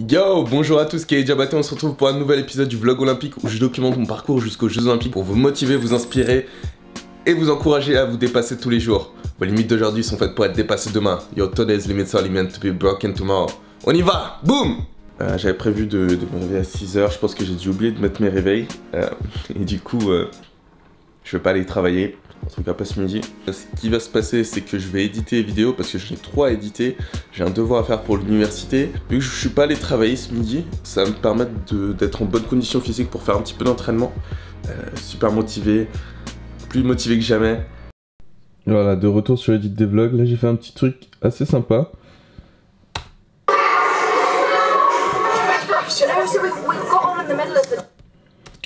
Yo, bonjour à tous, Kei Diabaté, on se retrouve pour un nouvel épisode du vlog olympique où je documente mon parcours jusqu'aux Jeux Olympiques pour vous motiver, vous inspirer et vous encourager à vous dépasser tous les jours. Vos limites d'aujourd'hui sont faites pour être dépassées demain. Your today's limits are meant to be broken tomorrow. On y va, boum. J'avais prévu de me réveiller à 6h, je pense que j'ai dû oublier de mettre mes réveils. Et du coup, je vais pas aller travailler. En tout cas pas ce midi. Ce qui va se passer, c'est que je vais éditer les vidéos parce que j'en ai 3 à éditer. J'ai un devoir à faire pour l'université. Vu que je suis pas allé travailler ce midi, ça va me permettre d'être en bonne condition physique pour faire un petit peu d'entraînement. Super motivé, plus motivé que jamais. Voilà, de retour sur l'édit des vlogs. Là j'ai fait un petit truc assez sympa.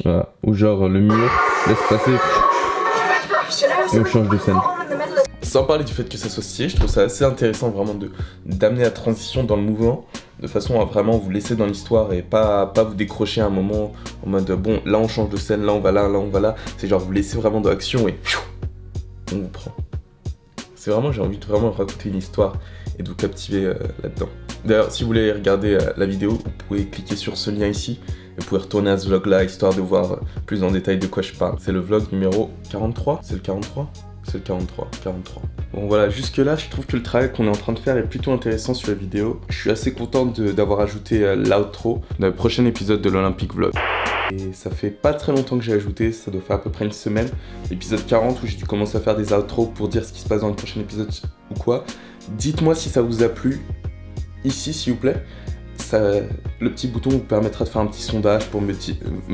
Voilà, où genre le mur laisse passer et on change de scène. Sans parler du fait que ça soit stylé, je trouve ça assez intéressant vraiment d'amener la transition dans le mouvement de façon à vraiment vous laisser dans l'histoire et pas vous décrocher à un moment en mode bon là on change de scène, là on va là, là on va là. C'est genre vous laissez vraiment dans l'action et on vous prend. C'est vraiment, j'ai envie de vraiment raconter une histoire et de vous captiver là-dedans. D'ailleurs, si vous voulez regarder la vidéo, vous pouvez cliquer sur ce lien ici et vous pouvez retourner à ce vlog là histoire de voir plus en détail de quoi je parle. C'est le vlog numéro 43. C'est le 43 ? C'est le 43. Bon voilà, jusque là je trouve que le travail qu'on est en train de faire est plutôt intéressant sur la vidéo. Je suis assez content d'avoir ajouté l'outro dans le prochain épisode de l'Olympique Vlog. Et ça fait pas très longtemps que j'ai ajouté, ça doit faire à peu près une semaine. L'épisode 40 où j'ai dû commencer à faire des outros pour dire ce qui se passe dans le prochain épisode ou quoi. Dites-moi si ça vous a plu, ici s'il vous plaît. Le petit bouton vous permettra de faire un petit sondage pour me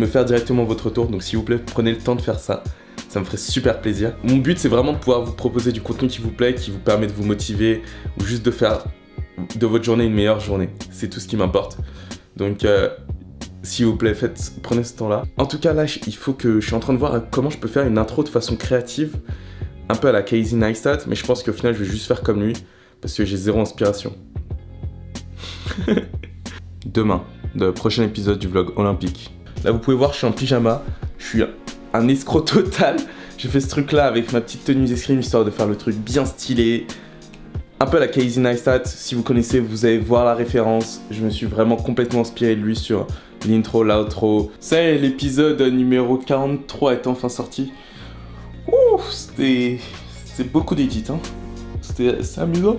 faire directement votre retour. Donc s'il vous plaît, prenez le temps de faire ça. Ça me ferait super plaisir. Mon but c'est vraiment de pouvoir vous proposer du contenu qui vous plaît, qui vous permet de vous motiver ou juste de faire de votre journée une meilleure journée. C'est tout ce qui m'importe. Donc s'il vous plaît, prenez ce temps-là. En tout cas là, je suis en train de voir comment je peux faire une intro de façon créative, un peu à la Casey Neistat, mais je pense qu'au final je vais juste faire comme lui parce que j'ai zéro inspiration. Demain, le prochain épisode du vlog olympique. Là vous pouvez voir, je suis en pyjama, je suis un escroc total. J'ai fait ce truc là avec ma petite tenue d'escrime histoire de faire le truc bien stylé. Un peu à la Casey Neistat, si vous connaissez, vous allez voir la référence. Je me suis vraiment complètement inspiré de lui sur l'intro, l'outro. Ça y est, l'épisode numéro 43 est enfin sorti. Ouh, c'était beaucoup d'édits, hein. C'était amusant.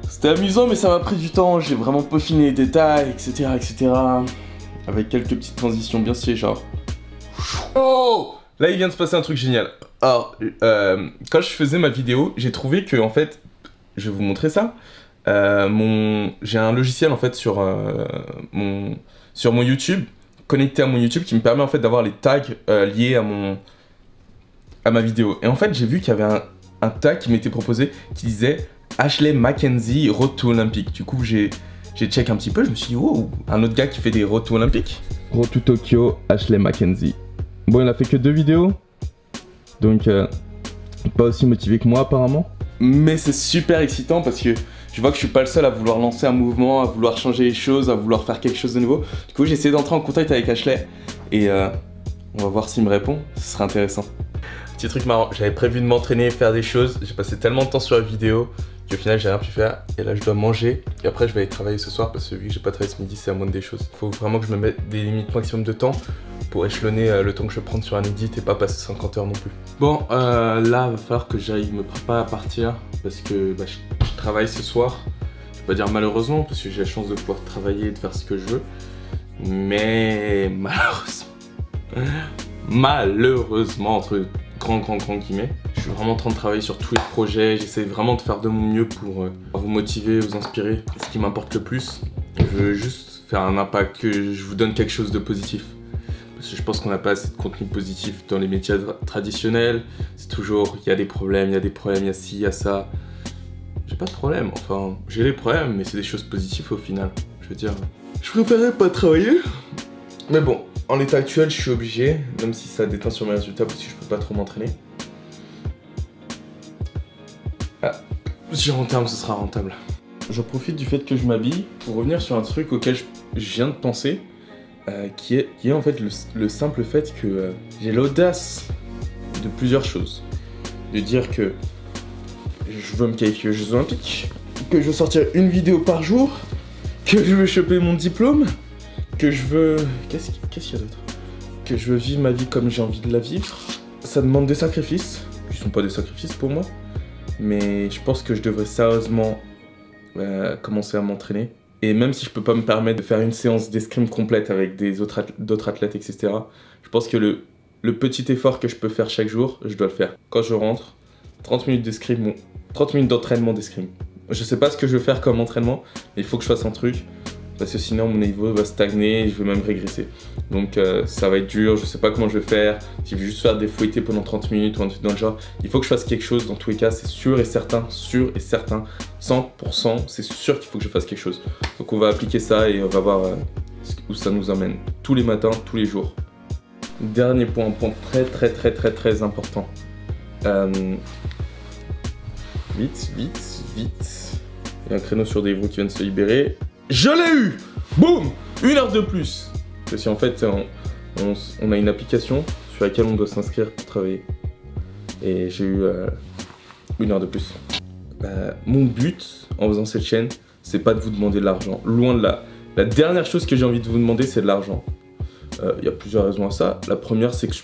C'était amusant, mais ça m'a pris du temps. J'ai vraiment peaufiné les détails, etc., etc. Avec quelques petites transitions bien stylées, genre. Oh! Là, il vient de se passer un truc génial. Alors, quand je faisais ma vidéo, j'ai trouvé que, en fait, je vais vous montrer ça. J'ai un logiciel, en fait, sur mon YouTube, connecté à mon YouTube, qui me permet, en fait, d'avoir les tags liés à ma vidéo. Et en fait, j'ai vu qu'il y avait un tag qui m'était proposé qui disait Ashley Mackenzie Road to Olympic. Du coup, j'ai check un petit peu, je me suis dit, wow, un autre gars qui fait des Road to Olympic. Road to Tokyo, Ashley Mackenzie. Bon, il a fait que 2 vidéos, donc pas aussi motivé que moi apparemment. Mais c'est super excitant parce que je vois que je suis pas le seul à vouloir lancer un mouvement, à vouloir changer les choses, à vouloir faire quelque chose de nouveau. Du coup, j'ai essayé d'entrer en contact avec Ashley et on va voir s'il me répond, ce serait intéressant. Petit truc marrant, j'avais prévu de m'entraîner, faire des choses, j'ai passé tellement de temps sur la vidéo qu'au final j'ai rien pu faire et là je dois manger et après je vais aller travailler ce soir parce que vu que j'ai pas travaillé ce midi c'est la moindre des choses. Faut vraiment que je me mette des limites maximum de temps pour échelonner le temps que je vais prendre sur un edit et pas passer 50 heures non plus. Bon là va falloir que j'aille me préparer à partir parce que je travaille ce soir. Je vais pas dire malheureusement parce que j'ai la chance de pouvoir travailler et de faire ce que je veux. Mais malheureusement entre grand guillemets. Je suis vraiment en train de travailler sur tous les projets, j'essaie vraiment de faire de mon mieux pour vous motiver, vous inspirer. Ce qui m'importe le plus, je veux juste faire un impact, que je vous donne quelque chose de positif. Parce que je pense qu'on n'a pas assez de contenu positif dans les médias traditionnels. C'est toujours, il y a des problèmes, il y a ci, il y a ça. J'ai pas de problème, enfin, j'ai des problèmes, mais c'est des choses positives au final. Je veux dire, je préférerais pas travailler. Mais bon, en l'état actuel, je suis obligé, même si ça déteint sur mes résultats parce que je peux pas trop m'entraîner. Ah, si je rentable, ce sera rentable. Je profite du fait que je m'habille pour revenir sur un truc auquel je viens de penser, qui est en fait le simple fait que j'ai l'audace de plusieurs choses. De dire que je veux me qualifier aux Jeux Olympiques, que je veux sortir une vidéo par jour, que je veux choper mon diplôme, que je veux... Qu'est-ce qu'il y a d'autre? Que je veux vivre ma vie comme j'ai envie de la vivre. Ça demande des sacrifices, qui sont pas des sacrifices pour moi, mais je pense que je devrais sérieusement commencer à m'entraîner. Et même si je peux pas me permettre de faire une séance d'escrime complète avec d'autres athlètes, etc., je pense que le petit effort que je peux faire chaque jour, je dois le faire. Quand je rentre, 30 minutes d'escrime, 30 minutes d'entraînement d'escrime. Je sais pas ce que je veux faire comme entraînement, mais il faut que je fasse un truc, parce que sinon mon niveau va stagner et je vais même régresser. Donc ça va être dur, je sais pas comment je vais faire, si je vais juste faire des fouettés pendant 30 minutes ou un truc dans le genre. Il faut que je fasse quelque chose, dans tous les cas, c'est sûr et certain, 100%, c'est sûr qu'il faut que je fasse quelque chose. Donc on va appliquer ça et on va voir où ça nous emmène. Tous les matins, tous les jours. Dernier point, un point très important. Vite. Il y a un créneau sur Deliveroo qui vient de se libérer. Je l'ai eu! Boum! 1 heure de plus! Parce qu'en fait, on a une application sur laquelle on doit s'inscrire pour travailler. Et j'ai eu 1 heure de plus. Mon but en faisant cette chaîne, c'est pas de vous demander de l'argent. Loin de là. La dernière chose que j'ai envie de vous demander, c'est de l'argent. Il y a plusieurs raisons à ça. La première, c'est que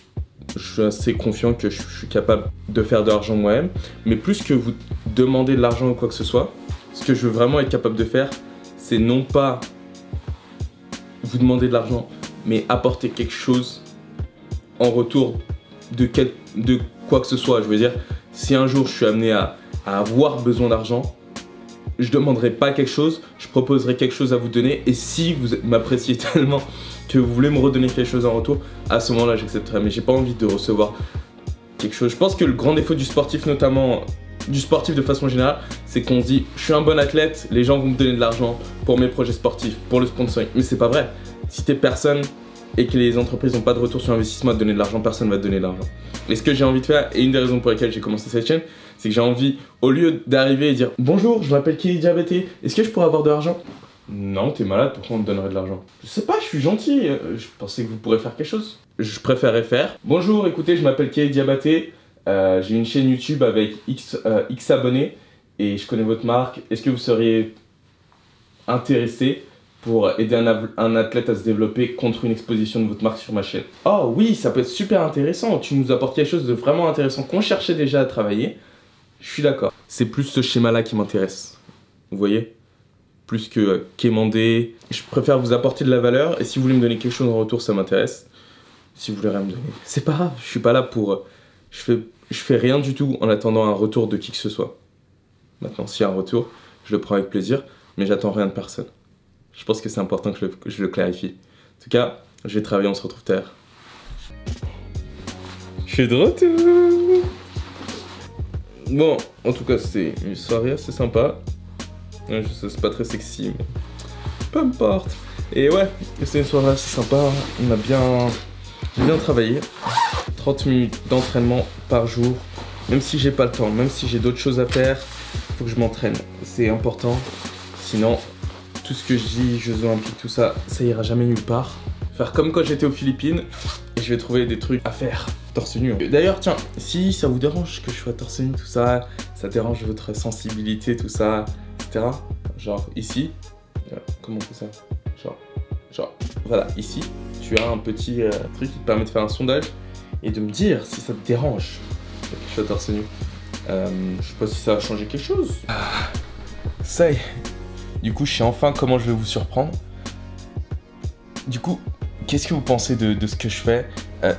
je suis assez confiant que je suis capable de faire de l'argent moi-même. Mais plus que vous demander de l'argent ou quoi que ce soit, ce que je veux vraiment être capable de faire, c'est non pas vous demander de l'argent, mais apporter quelque chose en retour de quoi que ce soit. Je veux dire, si un jour je suis amené à avoir besoin d'argent, je demanderai pas quelque chose, je proposerai quelque chose à vous donner. Et si vous m'appréciez tellement que vous voulez me redonner quelque chose en retour, à ce moment-là j'accepterai. Mais j'ai pas envie de recevoir quelque chose. Je pense que le grand défaut du sportif, notamment du sportif de façon générale, c'est qu'on se dit je suis un bon athlète, les gens vont me donner de l'argent pour mes projets sportifs, pour le sponsoring. Mais c'est pas vrai. Si t'es personne et que les entreprises n'ont pas de retour sur investissement à te donner de l'argent, personne va te donner de l'argent. Et ce que j'ai envie de faire, et une des raisons pour lesquelles j'ai commencé cette chaîne, c'est que j'ai envie, au lieu d'arriver et dire bonjour, je m'appelle Kelly Diabaté, est-ce que je pourrais avoir de l'argent? Non, t'es malade, pourquoi on te donnerait de l'argent? Je sais pas, je suis gentil, je pensais que vous pourrez faire quelque chose. Je préférerais faire bonjour, écoutez, je m'appelle Kelly Diabaté, j'ai une chaîne YouTube avec X abonnés et je connais votre marque. Est-ce que vous seriez intéressé pour aider un athlète à se développer contre une exposition de votre marque sur ma chaîne? Oh oui, ça peut être super intéressant. Tu nous apportes quelque chose de vraiment intéressant qu'on cherchait déjà à travailler. Je suis d'accord. C'est plus ce schéma-là qui m'intéresse. Vous voyez? Plus que quémander. Je préfère vous apporter de la valeur et si vous voulez me donner quelque chose en retour, ça m'intéresse. Si vous voulez rien me donner, c'est pas grave. Je suis pas là pour... Je fais rien du tout en attendant un retour de qui que ce soit. Maintenant, s'il y a un retour, je le prends avec plaisir, mais j'attends rien de personne. Je pense que c'est important que je le clarifie. En tout cas, je vais travailler, on se retrouve tout à l'heure. Je suis de retour. Bon, en tout cas, c'est une soirée assez sympa. Je sais, c'est pas très sexy, mais peu importe. Et ouais, c'est une soirée assez sympa. J'ai bien travaillé. 30 minutes d'entraînement par jour. Même si j'ai pas le temps, même si j'ai d'autres choses à faire, faut que je m'entraîne. C'est important. Sinon, tout ce que je dis, Jeux Olympiques, tout ça, ça ira jamais nulle part. Faire comme quand j'étais aux Philippines et je vais trouver des trucs à faire. Torse nu. D'ailleurs, tiens, si ça vous dérange que je sois torse nu, tout ça, ça dérange votre sensibilité, tout ça, etc. Genre ici, comment on fait ça? Genre, voilà, ici, tu as un petit truc qui te permet de faire un sondage et de me dire si ça te dérange que je sois torse nu. Je sais pas si ça va changer quelque chose. Ça y est. Du coup, je sais enfin comment je vais vous surprendre. Du coup, qu'est-ce que vous pensez de ce que je fais?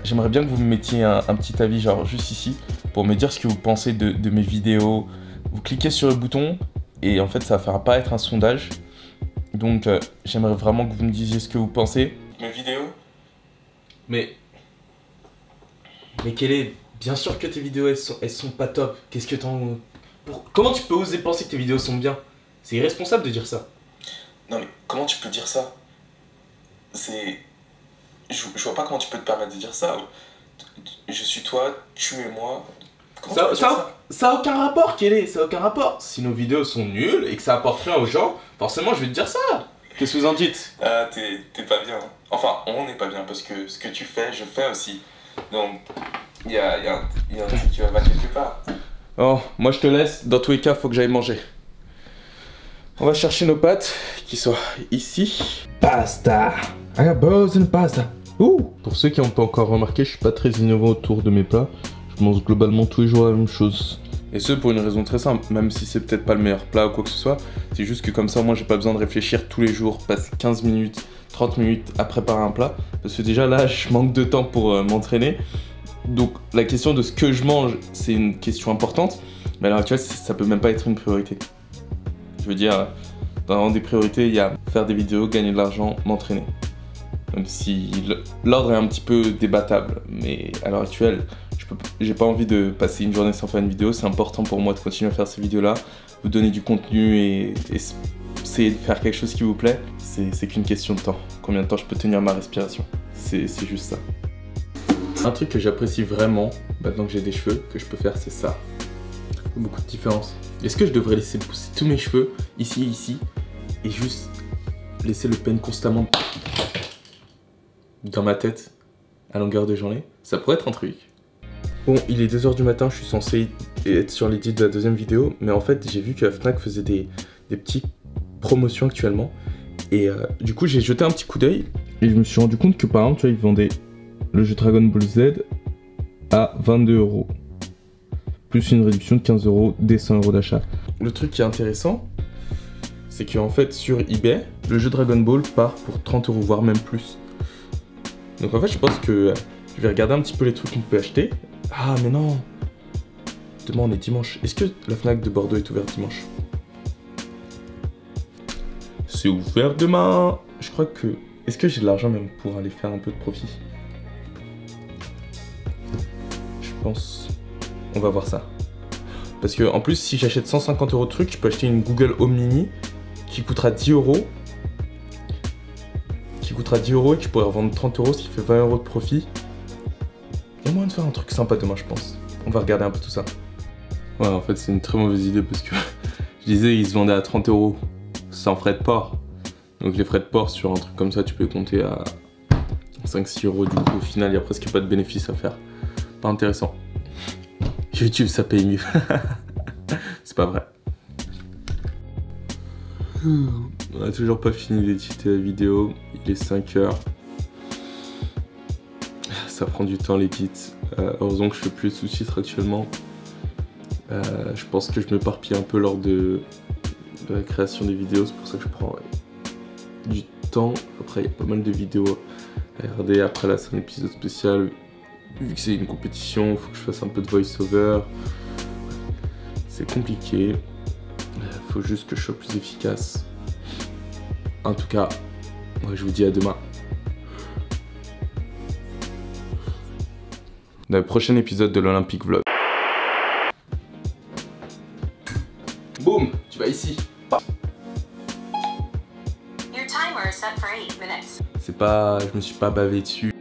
J'aimerais bien que vous me mettiez un petit avis, genre juste ici, pour me dire ce que vous pensez de mes vidéos. Vous cliquez sur le bouton et en fait, ça va faire apparaître un sondage. Donc, j'aimerais vraiment que vous me disiez ce que vous pensez. Mes vidéos? Mais quelle est... Bien sûr que tes vidéos, elles sont pas top. Qu'est-ce que t'en... Comment tu peux oser penser que tes vidéos sont bien? C'est irresponsable de dire ça. Non mais comment tu peux dire ça? C'est... Je vois pas comment tu peux te permettre de dire ça. Je suis toi, tu es moi. Ça a aucun rapport, Kelly, ça a aucun rapport. Si nos vidéos sont nulles et que ça apporte rien aux gens, forcément je vais te dire ça. Qu'est-ce que vous en dites? Ah, t'es pas bien. Enfin, on n'est pas bien parce que ce que tu fais, je fais aussi. Donc, il y a un truc qui va pas quelque part. Oh, moi je te laisse. Dans tous les cas, faut que j'aille manger. On va chercher nos pâtes qui sont ici. Pasta. I got balls in pasta. Ouh. Pour ceux qui n'ont pas encore remarqué, je suis pas très innovant autour de mes plats. Je mange globalement tous les jours la même chose. Et ce pour une raison très simple, même si c'est peut-être pas le meilleur plat ou quoi que ce soit, c'est juste que comme ça moi j'ai pas besoin de réfléchir tous les jours, passer 15 minutes, 30 minutes à préparer un plat. Parce que déjà là je manque de temps pour m'entraîner. Donc la question de ce que je mange, c'est une question importante. Mais à l'heure actuelle, ça peut même pas être une priorité. Je veux dire, dans des priorités, il y a faire des vidéos, gagner de l'argent, m'entraîner. Même si l'ordre est un petit peu débattable. Mais à l'heure actuelle, j'ai pas envie de passer une journée sans faire une vidéo. C'est important pour moi de continuer à faire ces vidéos-là, vous donner du contenu et essayer de faire quelque chose qui vous plaît. C'est qu'une question de temps. Combien de temps je peux tenir ma respiration. C'est juste ça. Un truc que j'apprécie vraiment, maintenant que j'ai des cheveux, que je peux faire, c'est ça. Beaucoup de différence. Est-ce que je devrais laisser pousser tous mes cheveux, ici, et juste laisser le peigne constamment dans ma tête, à longueur de journée? Ça pourrait être un truc. Bon, il est 2 h du matin, je suis censé être sur l'édit de la deuxième vidéo, mais en fait, j'ai vu que la Fnac faisait des petites promotions actuellement. Et du coup, j'ai jeté un petit coup d'œil, et je me suis rendu compte que par exemple, tu vois, ils vendaient le jeu Dragon Ball Z à 22 €. Plus une réduction de 15 € dès 100 € d'achat. Le truc qui est intéressant, c'est qu'en fait sur eBay, le jeu Dragon Ball part pour 30 €, voire même plus. Donc en fait je pense que je vais regarder un petit peu les trucs qu'on peut acheter. Ah mais non, demain on est dimanche. Est-ce que la Fnac de Bordeaux est ouverte dimanche? C'est ouvert demain. Je crois que... Est-ce que j'ai de l'argent même pour aller faire un peu de profit? Je pense... On va voir ça. Parce que en plus, si j'achète 150 € de trucs, je peux acheter une Google Home Mini qui coûtera 10 €. Qui coûtera 10 € et que je pourrais revendre 30 €, ce qui fait 20 € de profit. Il y a moyen de faire un truc sympa demain, je pense. On va regarder un peu tout ça. Ouais, en fait, c'est une très mauvaise idée parce que je disais, ils se vendaient à 30 € sans frais de port. Donc les frais de port sur un truc comme ça, tu peux compter à 5-6 € du coup. Au final, il n'y a presque pas de bénéfice à faire. Pas intéressant. YouTube, ça paye mieux. C'est pas vrai. On a toujours pas fini d'éditer la vidéo. Il est 5 h. Ça prend du temps l'édit. Heureusement que je fais plus de sous-titres actuellement. Je pense que je m'éparpille un peu lors de la création des vidéos. C'est pour ça que je prends du temps. Après, il y a pas mal de vidéos à regarder. Après, là, c'est un épisode spécial. Vu que c'est une compétition, il faut que je fasse un peu de voice-over. C'est compliqué. Il faut juste que je sois plus efficace. En tout cas, moi je vous dis à demain. Dans le prochain épisode de l'Olympique Vlog. Boum, tu vas ici. C'est pas... Je me suis pas bavé dessus.